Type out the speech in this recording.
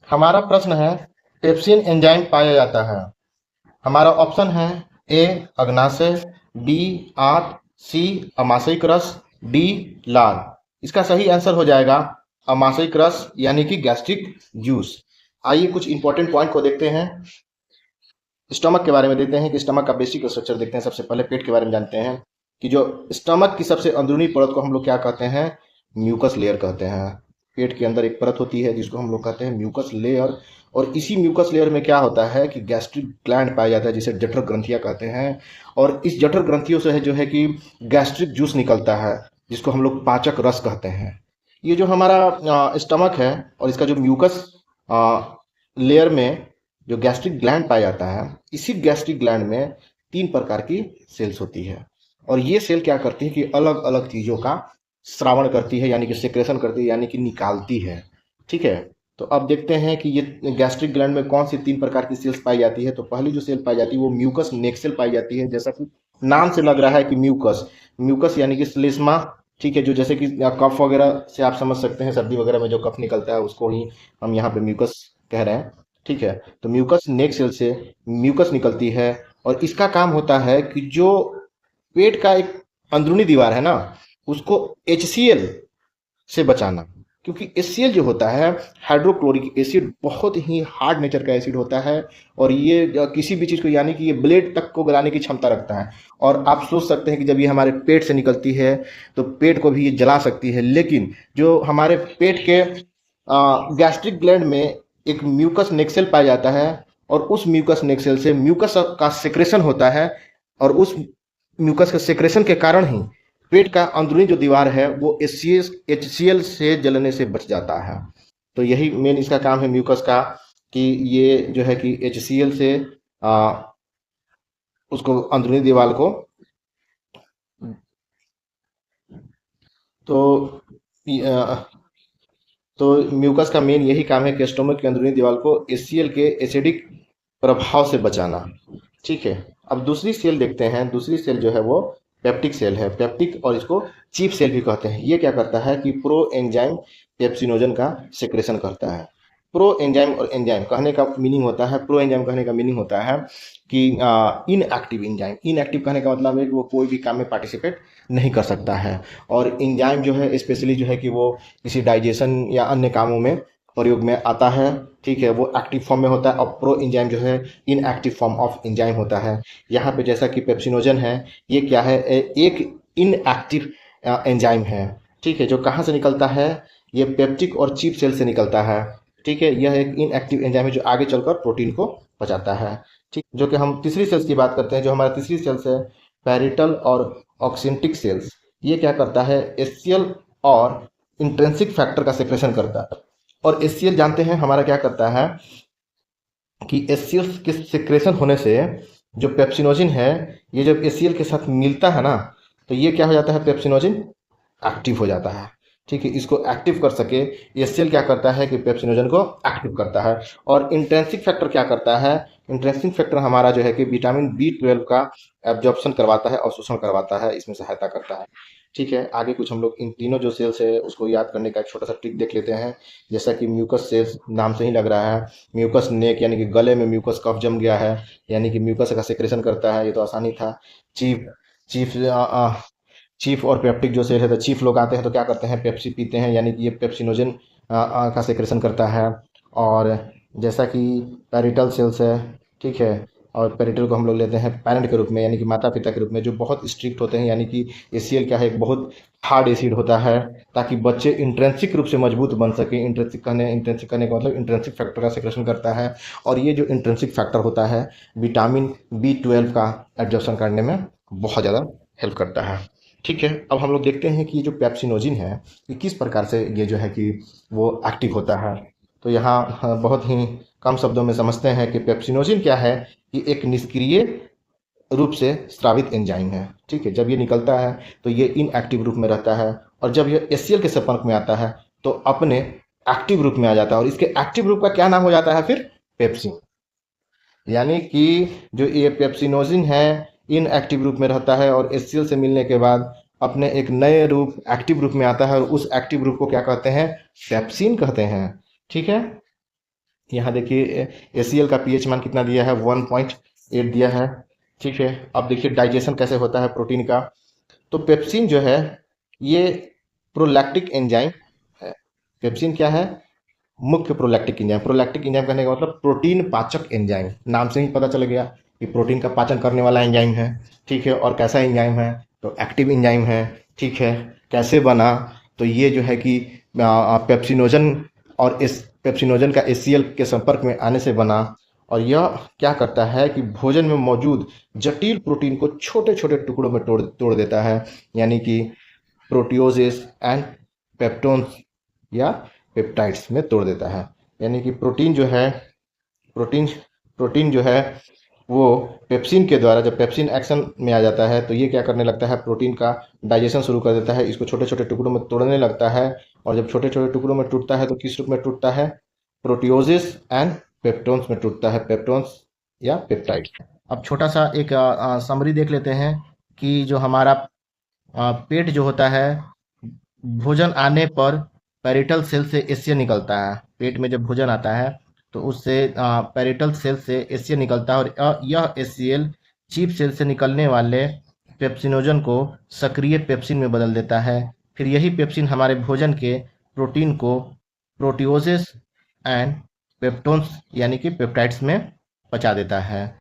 हमारा प्रश्न है, पेप्सिन एंजाइम पाया जाता है। हमारा ऑप्शन है ए अग्नाशय, बी आंत, सी अमाशयिक रस, डी लार। इसका सही आंसर हो जाएगा अमाशयिक रस यानी कि गैस्ट्रिक जूस। आइए कुछ इंपॉर्टेंट पॉइंट को देखते हैं। स्टमक के बारे में देखते हैं कि स्टमक का बेसिक स्ट्रक्चर देखते हैं। सबसे पहले पेट के बारे में जानते हैं कि जो स्टमक की सबसे अंदरूनी परत को हम लोग क्या कहते हैं, म्यूकस लेयर कहते हैं। पेट के अंदर एक परत होती है जिसको हम लोग कहते हैं म्यूकस लेयर, और इसी म्यूकस लेयर में क्या होता है कि गैस्ट्रिक ग्लैंड पाया जाता है जिसे जठर ग्रंथियां कहते हैं। और इस जठर ग्रंथियों से है जो है कि गैस्ट्रिक जूस निकलता है जिसको हम लोग पाचक रस कहते हैं। ये जो हमारा स्टमक है और इसका जो म्यूकस लेयर में जो गैस्ट्रिक ग्लैंड पाया जाता है, इसी गैस्ट्रिक ग्लैंड में 3 प्रकार की सेल्स होती है। और ये सेल क्या करती है कि अलग अलग चीज़ों का श्रावण करती है, यानी कि सेक्रेशन करती है, यानी कि निकालती है। ठीक है, तो अब देखते हैं कि ये गैस्ट्रिक ग्लैंड में कौन सी 3 प्रकार की सेल्स पाई जाती है। तो पहली जो सेल पाई जाती है वो म्यूकस नेक्सेल पाई जाती है। जैसा कि नाम से लग रहा है कि म्यूकस, म्यूकस यानी कि श्लेष्मा। ठीक है, जो जैसे कि कफ वगैरह से आप समझ सकते हैं, सर्दी वगैरह में जो कफ निकलता है उसको ही हम यहाँ पे म्यूकस कह रहे हैं। ठीक है, तो म्यूकस नेक सेल से म्यूकस निकलती है और इसका काम होता है कि जो पेट का एक अंदरूनी दीवार है ना, उसको HCl से बचाना। क्योंकि HCl जो होता है, हाइड्रोक्लोरिक एसिड, बहुत ही हार्ड नेचर का एसिड होता है और ये किसी भी चीज़ को, यानी कि ये ब्लेड तक को गलाने की क्षमता रखता है। और आप सोच सकते हैं कि जब ये हमारे पेट से निकलती है तो पेट को भी ये जला सकती है। लेकिन जो हमारे पेट के गैस्ट्रिक ग्लैंड में एक म्यूकस नेक्सेल पाया जाता है और उस म्यूकस नेक्सेल से म्यूकस का सेक्रेशन होता है और उस म्यूकस के सेक्रेशन के कारण ही पेट का अंदरूनी जो दीवार है वो HCl से जलने से बच जाता है। तो यही मेन इसका काम है म्यूकस का, कि ये जो है कि HCl से उसको अंदरूनी दीवार को, तो तो म्यूकस का मेन यही काम है कि स्टोमक की अंदरूनी दीवार को HCl के एसिडिक प्रभाव से बचाना। ठीक है, अब दूसरी सेल देखते हैं। दूसरी सेल जो है वो पेप्टिक सेल है। पेप्टिक, और इसको चीफ सेल भी कहते हैं। ये क्या करता है कि प्रो एंजाइम पेप्सिनोजन का सेक्रेशन करता है। प्रो एंजाइम और एंजाइम कहने का मीनिंग होता है, प्रो एंजाइम कहने का मीनिंग होता है कि इनएक्टिव एंजाइम। इनएक्टिव कहने का मतलब है कि वो कोई भी काम में पार्टिसिपेट नहीं कर सकता है। और एंजाइम जो है स्पेशली जो है कि वो किसी डाइजेशन या अन्य कामों में प्रयोग में आता है। ठीक है, वो एक्टिव फॉर्म में होता है। और प्रो एंजाइम जो है इनएक्टिव फॉर्म ऑफ एंजाइम होता है। यहाँ पे जैसा कि पेप्सिनोजन है, ये क्या है, एक इनएक्टिव एंजाइम है। ठीक है, जो कहाँ से निकलता है, ये पेप्टिक और चीफ सेल से निकलता है। ठीक है, यह एक इनएक्टिव एंजाइम है जो आगे चलकर प्रोटीन को पचाता है। ठीक, जो कि हम तीसरी सेल्स की बात करते हैं। जो हमारा तीसरी सेल्स है पैरिटल और ऑक्सिंटिक सेल्स। ये क्या करता है, HCl और इंट्रिंसिक फैक्टर का सेक्रेशन करता है। और HCl जानते हैं हमारा क्या करता है कि HCl के सेक्रेशन होने से जो पेप्सिनोजिन है, ये जब HCl के साथ मिलता है ना, तो ये क्या हो जाता है, पेप्सिनोजिन एक्टिव हो जाता है। ठीक है, इसको एक्टिव कर सके HCl क्या करता है कि पेप्सिनोजन को एक्टिव करता है। और इंट्रिंसिक फैक्टर क्या करता है, इंट्रिंसिक फैक्टर हमारा जो है कि विटामिन B12 का एब्जॉर्प्शन करवाता है और शोषण करवाता है, इसमें सहायता करता है। ठीक है, आगे कुछ हम लोग इन तीनों जो सेल्स है उसको याद करने का एक छोटा सा ट्रिक देख लेते हैं। जैसा कि म्यूकस सेल्स, नाम से ही लग रहा है, म्यूकस नेक यानी कि गले में म्यूकस कफ जम गया है, यानी कि म्यूकस का सेक्रेशन करता है, ये तो आसानी था। चीफ चीफ चीफ और पेप्टिक जो सेल है, तो चीफ लोग आते हैं तो क्या करते हैं, पेप्सी पीते हैं, यानी कि ये पेप्सिनोजन का सेक्रेशन करता है। और जैसा कि पैरिटल सेल्स है, ठीक है, और पेरिटल को हम लोग लेते हैं पेरेंट के रूप में, यानी कि माता पिता के रूप में, जो बहुत स्ट्रिक्ट होते हैं। यानी कि HCl क्या है, एक बहुत हार्ड एसिड होता है, ताकि बच्चे इंट्रिंसिक रूप से मजबूत बन सके। इंट्रिंसिक करने का मतलब इंट्रिंसिक फैक्टर का सेक्रेशन करता है। और ये जो इंट्रिंसिक फैक्टर होता है, विटामिन B12 का एब्जॉर्प्शन करने में बहुत ज़्यादा हेल्प करता है। ठीक है, अब हम लोग देखते हैं कि ये जो पेप्सिनोजिन है, ये किस प्रकार से ये जो है कि वो एक्टिव होता है। तो यहाँ बहुत ही कम शब्दों में समझते हैं कि पेप्सिनोजिन क्या है, कि एक निष्क्रिय रूप से स्रावित एंजाइम है। ठीक है, जब ये निकलता है तो ये इनएक्टिव रूप में रहता है, और जब ये HCl के संपर्क में आता है तो अपने एक्टिव रूप में आ जाता है। और इसके एक्टिव रूप का क्या नाम हो जाता है फिर, पेप्सिन। यानी कि जो ये पेप्सिनोजिन है इनएक्टिव रूप में रहता है और HCl से मिलने के बाद अपने एक नए रूप, एक्टिव रूप में आता है, और उस एक्टिव रूप को क्या कहते हैं, पेप्सिन कहते हैं। ठीक है, यहाँ देखिए ACl का pH मान कितना दिया है, 1.8 दिया है। ठीक है, अब देखिए डाइजेशन कैसे होता है प्रोटीन का। तो पेप्सिन जो है ये प्रोलैक्टिक एंजाइम है। पेप्सिन क्या है, मुख्य प्रोलैक्टिक एंजाइम। प्रोलैक्टिक एंजाइम कहने का मतलब प्रोटीन पाचक एंजाइम, नाम से ही पता चल गया कि प्रोटीन का पाचन करने वाला एंजाइम है। ठीक है, और कैसा एंजाइम है, तो एक्टिव एंजाइम है। ठीक है, कैसे बना, तो ये जो है कि पेप्सिनोजन और इस पेप्सिनोजन का ACl के संपर्क में आने से बना। और यह क्या करता है कि भोजन में मौजूद जटिल प्रोटीन को छोटे छोटे टुकड़ों में तोड़ तोड़ देता है, यानी कि प्रोटियोजेस एंड पेप्टोन्स या पेप्टाइड्स में तोड़ देता है। यानी कि प्रोटीन जो है, प्रोटीन प्रोटीन जो है वो पेप्सिन के द्वारा, जब पेप्सिन एक्शन में आ जाता है तो ये क्या करने लगता है, प्रोटीन का डाइजेशन शुरू कर देता है, इसको छोटे छोटे टुकड़ों में तोड़ने लगता है। और जब छोटे छोटे टुकड़ों में टूटता है तो किस रूप में टूटता है, प्रोटियोजेस एंड पेप्टोन्स में टूटता है, पेप्टोन्स या पेप्टाइड। अब छोटा सा एक समरी देख लेते हैं कि जो हमारा पेट जो होता है, भोजन आने पर पैरिटल सेल से एसिया निकलता है। पेट में जब भोजन आता है तो उससे पैरिटल सेल से एसिया निकलता है, और यह एसीएल चीफ सेल से निकलने वाले पेप्सिनोजन को सक्रिय पेप्सिन में बदल देता है। फिर यही पेप्सिन हमारे भोजन के प्रोटीन को प्रोटियोजेस एंड पेप्टोन्स यानी कि पेप्टाइड्स में पचा देता है।